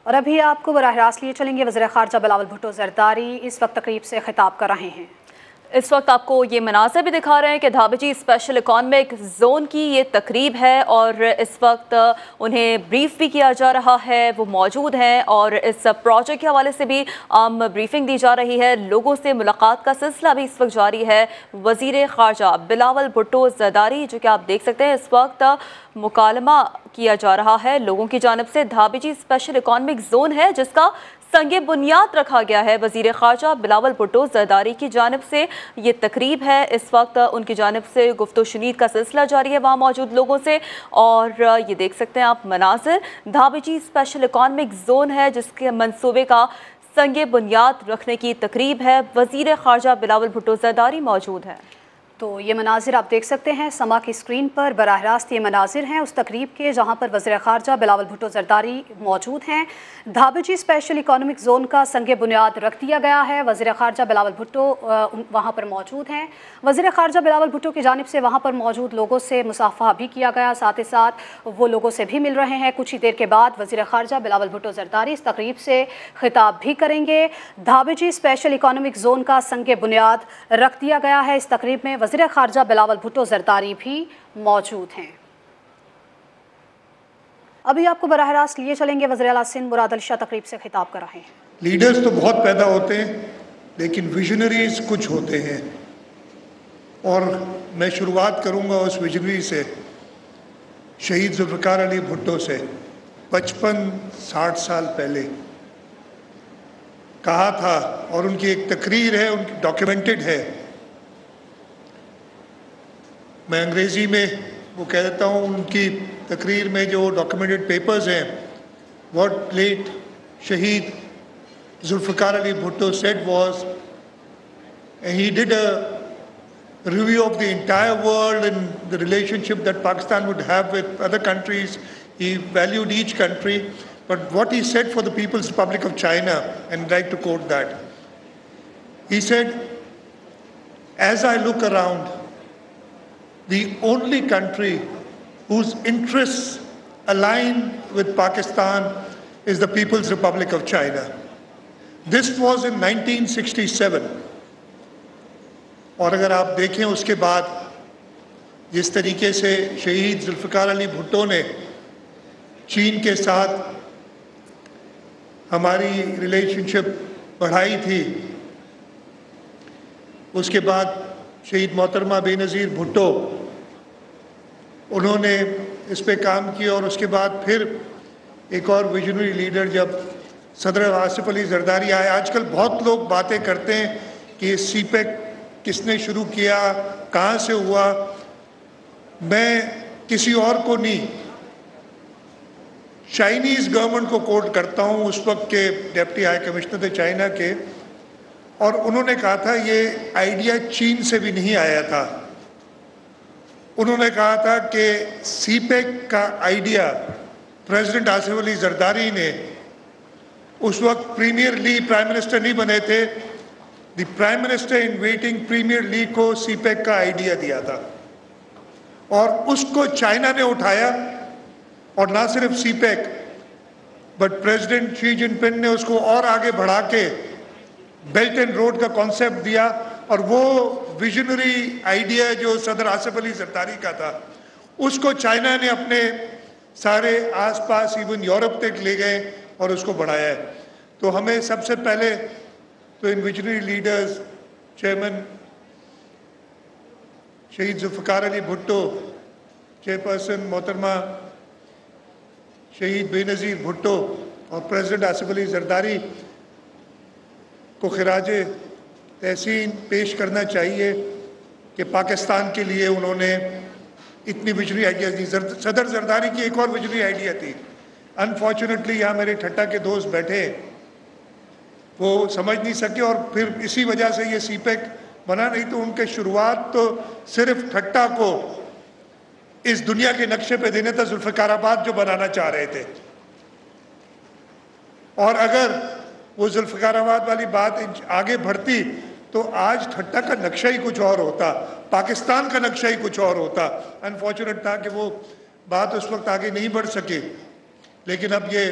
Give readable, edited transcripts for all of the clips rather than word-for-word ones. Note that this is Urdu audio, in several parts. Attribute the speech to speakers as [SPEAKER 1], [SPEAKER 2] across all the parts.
[SPEAKER 1] اور ابھی آپ کو براہ راست لیے چلیں گے وزیر خارجہ بلاول بھٹو زرداری اس وقت تقریب سے خطاب کر رہے ہیں۔
[SPEAKER 2] اس وقت آپ کو یہ مناظر بھی دکھا رہے ہیں کہ دھابجی اسپیشل اکانومک زون کی یہ تقریب ہے اور اس وقت انہیں بریف بھی کیا جا رہا ہے، وہ موجود ہیں اور اس پروجیکٹ کے حوالے سے بھی بریفنگ دی جا رہی ہے۔ لوگوں سے ملاقات کا سلسلہ بھی اس وقت جاری ہے۔ وزیر خارجہ بلاول بھٹو زرداری جو کہ آپ دیکھ سکتے ہیں اس وقت مکالمہ کیا جا رہا ہے لوگوں کی جانب سے۔ دھابجی اسپیشل اکانومک زون ہے جس کا سنگ بنیاد رکھا گیا ہے وزیر خارجہ بلاول بھٹو زرداری کی جانب سے۔ یہ تقریب ہے، اس وقت ان کی جانب سے گفت و شنید کا سلسلہ جاری ہے وہاں موجود لوگوں سے، اور یہ دیکھ سکتے ہیں آپ مناظر۔ دھابجی اسپیشل اکانومک زون ہے جس کے منصوبے کا سنگ بنیاد رکھنے کی تقریب ہے۔ وزیر خارجہ بلاول بھٹو زرداری موجود ہے۔
[SPEAKER 1] تو یہ مناظر آپ دیکھ سکتے ہیں سما کی اسکرین پر، براہ راست یہ مناظر ہیں اس تقریب کے جہاں پر وزیر خارجہ بلاول بھٹو زرداری موجود ہیں۔ دھابجی اسپیشل اکانومک زون کا سنگ بنیاد رکھ دیا گیا ہے، وزیر خارجہ بلاول بھٹو وہاں پر موجود ہیں۔ وزیر خارجہ بلاول بھٹو کی جانب سے وہاں پر موجود لوگوں سے مصافحہ بھی کیا گیا، ساتھ ہی ساتھ وہ لوگوں سے بھی مل رہے ہیں۔ کچھ ہی دیر کے بعد وزیر خارجہ بلاول بھٹو زرداری اس تقریب سے خطاب بھی کریں گے۔ دھابجی اسپیشل اکانومک زون کا سنگ بنیاد رکھ دیا گیا ہے، اس تقریب میں وزیر خارجہ بلاول بھٹو زرداری بھی موجود ہیں۔ ابھی آپ کو براہ راست لیے چلیں گے وزیر اعلیٰ سندھ مراد علی شاہ تقریب سے خطاب کر رہے ہیں۔
[SPEAKER 3] لیڈرز تو بہت پیدا ہوتے ہیں لیکن ویژنریز کچھ ہوتے ہیں، اور میں شروعات کروں گا اس ویژنری سے، شہید ذوالفقار علی بھٹو سے۔ 55-60 سال پہلے کہا تھا، اور ان کی ایک تقریر ہے، ان کی ڈاکیومنٹڈ ہے، میں انگریزی میں وہ کہہ دیتا ہوں، ان کی تقریر میں جو ڈاکیومنٹڈ پیپرز ہیں، what late شہید Zulfiqar Ali Bhutto said was, and he did a review of the entire world and the relationship that Pakistan would have with other countries. He valued each country, but what he said for the People's Republic of China, and I'd like to quote that. He said, as I look around, the only country whose interests align with Pakistan is the People's Republic of China. This was in 1967. اور اگر آپ دیکھیں اس کے بعد جس طریقے سے شہید ذوالفقار علی بھٹو نے چین کے ساتھ ہماری ریلیشن شپ بڑھائی تھی، اس کے بعد شہید محترمہ بے نظیر بھٹو انہوں نے اس پہ کام کیا، اور اس کے بعد پھر ایک اور ویژنری لیڈر جب صدر آصف علی زرداری آئے۔ آج کل بہت لوگ باتیں کرتے ہیں کہ یہ سی پیک کس نے شروع کیا، کہاں سے ہوا۔ میں کسی اور کو نہیں، چائنیز گورنمنٹ کو کوٹ کرتا ہوں، اس وقت کے ڈیپٹی ہائی کمشنر تھے چائنا کے، اور انہوں نے کہا تھا یہ آئیڈیا چین سے بھی نہیں آیا تھا۔ انہوں نے کہا تھا کہ سی پیک کا آئیڈیا پریزیڈنٹ آصف علی زرداری نے، اس وقت پریمیئر لی پرائم منسٹر نہیں بنے تھے، the prime minister in waiting premier Li کو سی پیک کا آئیڈیا دیا تھا، اور اس کو چائنا نے اٹھایا، اور نہ صرف سی پیک بٹ پریزیڈنٹ شی جن پنگ نے اس کو اور آگے بڑھا کے بیلٹ اینڈ روڈ کا کانسیپٹ دیا، اور وہ ویژنری آئیڈیا جو صدر آصف علی زرداری کا تھا اس کو چائنا نے اپنے سارے آس پاس ایون یورپ تک لے گئے اور اس کو بڑھایا ہے۔ تو ہمیں سب سے پہلے تو ان ویژنری لیڈرز، چیئرمین شہید ذوالفقار علی بھٹو، چیئرپرسن محترمہ شہید بے نظیر بھٹو، اور پریزیڈنٹ آصف علی زرداری کو خراج تحسین پیش کرنا چاہیے کہ پاکستان کے لیے انہوں نے اتنی ویژنری آئیڈیا دی۔ صدر زرداری کی ایک اور ویژنری آئیڈیا تھی، انفارچونیٹلی یہاں میرے ٹھٹا کے دوست بیٹھے، وہ سمجھ نہیں سکے، اور پھر اسی وجہ سے یہ سی پیک بنا نہیں۔ تو ان کے شروعات تو صرف ٹھٹا کو اس دنیا کے نقشے پہ دینے تھا، ذوالفقار آباد جو بنانا چاہ رہے تھے، اور اگر وہ ذوالفقار آباد والی بات آگے بڑھتی تو آج ٹھٹا کا نقشہ ہی کچھ اور ہوتا، پاکستان کا نقشہ ہی کچھ اور ہوتا۔ انفارچونیٹ تھا کہ وہ بات اس وقت آگے نہیں بڑھ سکے، لیکن اب یہ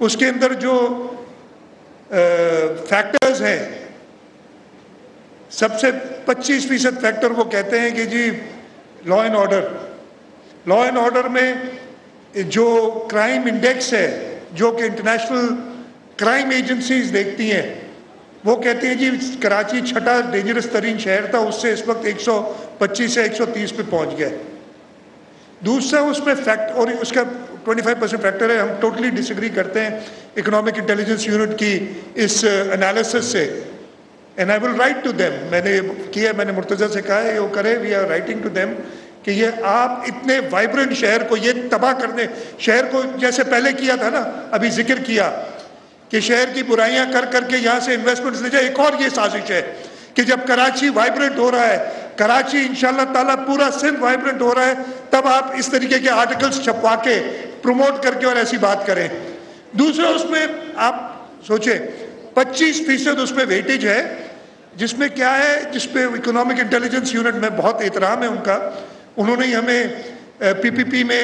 [SPEAKER 3] اس کے اندر جو فیکٹرز ہیں سب سے 25% فیکٹر وہ کہتے ہیں کہ جی لا اینڈ آرڈر میں جو کرائم انڈیکس ہے جو کہ انٹرنیشنل کرائم ایجنسیز دیکھتی ہیں وہ کہتے ہیں جی کراچی چھٹا ڈینجرس ترین شہر تھا، اس سے اس وقت 125 سے 130 پہ پہنچ گیا. دوسرا اس میں فیکٹ اور اس کا 25% فیکٹر ہے. ہم ٹوٹلی ڈس ایگری کرتے ہیں اکنامک انٹیلیجنس یونٹ کی اس انالیسس سے. And I will write to them, میں نے مرتضیٰ سے کہا ہے وہ کرے، we are writing to them کہ یہ آپ اتنے وائبرنٹ شہر کو یہ تباہ کر دیں. شہر کو جیسے پہلے کیا تھا نا، ابھی ذکر کیا کہ شہر کی برائیاں کر کر کے یہاں سے انویسٹمنٹس لے جائے. ایک اور یہ سازش ہے کہ جب کراچی وائبرنٹ ہو رہا ہے، کراچی انشاءاللہ تعالیٰ پورا سندھ وائبرنٹ ہو رہا ہے، تب آپ اس طریقے کے آرٹیکلز چھپوا کے پروموٹ کر کے اور ایسی بات کریں. دوسرا اس میں آپ سوچیں 25% اس میں ویٹیج ہے، جس میں کیا ہے، جس پہ اکنامک انٹیلیجنس یونٹ میں بہت احترام ہے ان کا. انہوں نے ہمیں PPP میں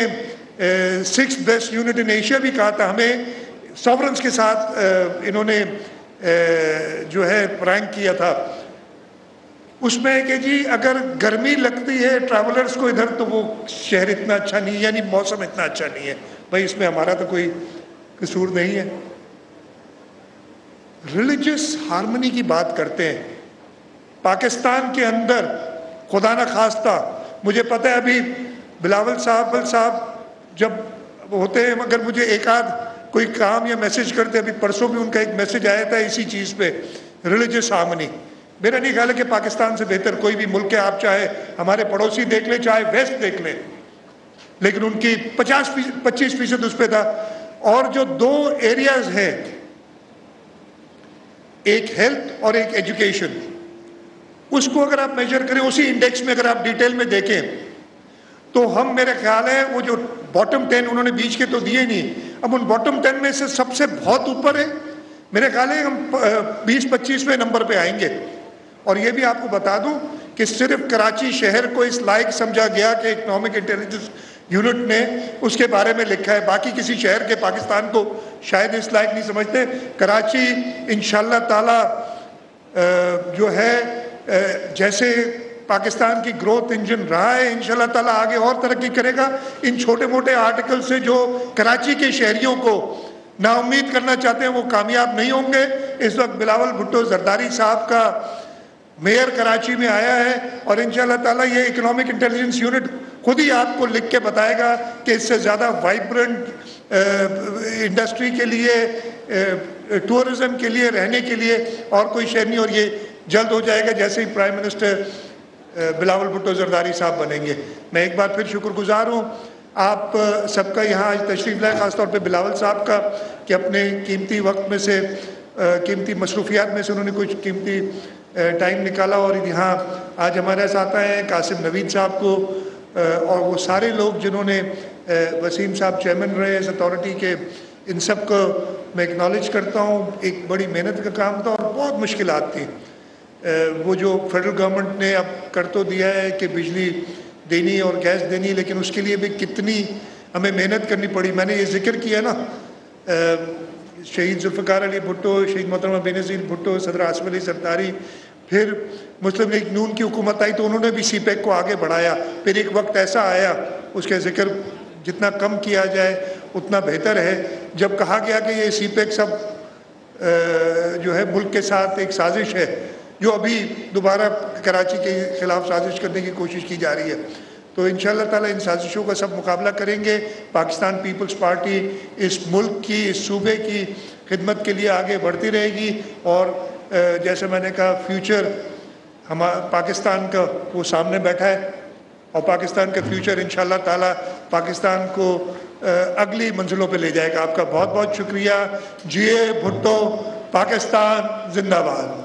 [SPEAKER 3] 6th best unit in Asia بھی کہا تھا. ہمیں ساورنس کے ساتھ انہوں نے جو ہے رینک کیا تھا. اس میں کہ جی اگر گرمی لگتی ہے ٹریولرز کو ادھر تو وہ شہر اتنا اچھا نہیں ہے، یعنی موسم اتنا اچھا نہیں ہے. بھائی اس میں ہمارا تو کوئی قصور نہیں ہے. ریلیجس ہارمنی کی بات کرتے ہیں پاکستان کے اندر، خدا نہ خواستہ. مجھے پتہ ہے ابھی بلاول صاحب جب ہوتے ہیں، مگر مجھے ایک آدھ کوئی کام یا میسج کرتے. ابھی پرسوں بھی ان کا ایک میسج آیا تھا اسی چیز پہ، ریلیجس ہارمنی. میرا نہیں خیال ہے کہ پاکستان سے بہتر کوئی بھی ملک ہے. آپ چاہے ہمارے پڑوسی دیکھ لیں، چاہے ویسٹ دیکھ لیں، لیکن ان کی 25% اس پہ تھا. اور جو 2 ایریاز ہیں، ایک ہیلتھ اور ایک ایجوکیشن، اس کو اگر آپ میجر کریں اسی انڈیکس میں، اگر آپ ڈیٹیل میں دیکھیں تو ہم، میرا خیال ہے وہ جو باٹم 10 انہوں نے بیچ کے تو دیے نہیں، اب ان باٹم 10 میں سے سب سے بہت اوپر ہے. میرے خیال ہے ہم 20-25ویں نمبر پہ آئیں گے. اور یہ بھی آپ کو بتا دوں کہ صرف کراچی شہر کو اس لائق سمجھا گیا کہ اکنامک انٹیلیجنس یونٹ نے اس کے بارے میں لکھا ہے. باقی کسی شہر کے پاکستان کو شاید اس لائق نہیں سمجھتے. کراچی انشاءاللہ تعالی جو ہے جیسے پاکستان کی گروتھ انجن رہا ہے، انشاءاللہ تعالی آگے اور ترقی کرے گا. ان چھوٹے موٹے آرٹیکل سے جو کراچی کے شہریوں کو نا امید کرنا چاہتے ہیں وہ کامیاب نہیں ہوں گے. اس وقت بلاول بھٹو زرداری صاحب کا میئر کراچی میں آیا ہے، اور انشاءاللہ تعالی یہ اکنامک انٹیلیجنس یونٹ خود ہی آپ کو لکھ کے بتائے گا کہ اس سے زیادہ وائبرنٹ انڈسٹری کے لیے، ٹورزم کے لیے، رہنے کے لیے اور کوئی شہر نہیں. اور یہ جلد ہو جائے گا جیسے ہی پرائم منسٹر بلاول بھٹو زرداری صاحب بنیں گے. میں ایک بار پھر شکر گزار ہوں آپ سب کا یہاں آج تشریف لائے، خاص طور پہ بلاول صاحب کا کہ اپنے قیمتی وقت میں سے، قیمتی مصروفیات میں سے انہوں نے کچھ قیمتی ٹائم نکالا اور یہاں آج ہمارے ساتھ آئے ہیں. قاسم نوید صاحب کو اور وہ سارے لوگ جنہوں نے، وسیم صاحب چیئرمین رہے اس اتھارٹی کے، ان سب کو میں اکنالج کرتا ہوں. ایک بڑی محنت کا کام تھا اور بہت مشکلات تھیں. وہ جو فیڈرل گورنمنٹ نے اب کر تو دیا ہے کہ بجلی دینی اور گیس دینی، لیکن اس کے لیے بھی کتنی ہمیں محنت کرنی پڑی. میں نے یہ ذکر کیا نا، شہید ذوالفقار علی بھٹو، شہید محترمہ بے نظیر بھٹو، صدر آصف علی زرداری، پھر مسلم لیگ نون کی حکومت آئی تو انہوں نے بھی سی پیک کو آگے بڑھایا. پھر ایک وقت ایسا آیا، اس کا ذکر جتنا کم کیا جائے اتنا بہتر ہے، جب کہا گیا کہ یہ سی پیک سب جو ہے ملک کے ساتھ ایک سازش ہے، جو ابھی دوبارہ کراچی کے خلاف سازش کرنے کی کوشش کی جا رہی ہے. تو انشاءاللہ تعالی ان سازشوں کا سب مقابلہ کریں گے. پاکستان پیپلز پارٹی اس ملک کی، اس صوبے کی خدمت کے لیے آگے بڑھتی رہے گی. اور جیسے میں نے کہا فیوچر پاکستان کا وہ سامنے بیٹھا ہے، اور پاکستان کا فیوچر انشاءاللہ تعالی پاکستان کو اگلی منزلوں پہ لے جائے گا. آپ کا بہت بہت شکریہ. جی اے بھٹو، پاکستان زندہ باد.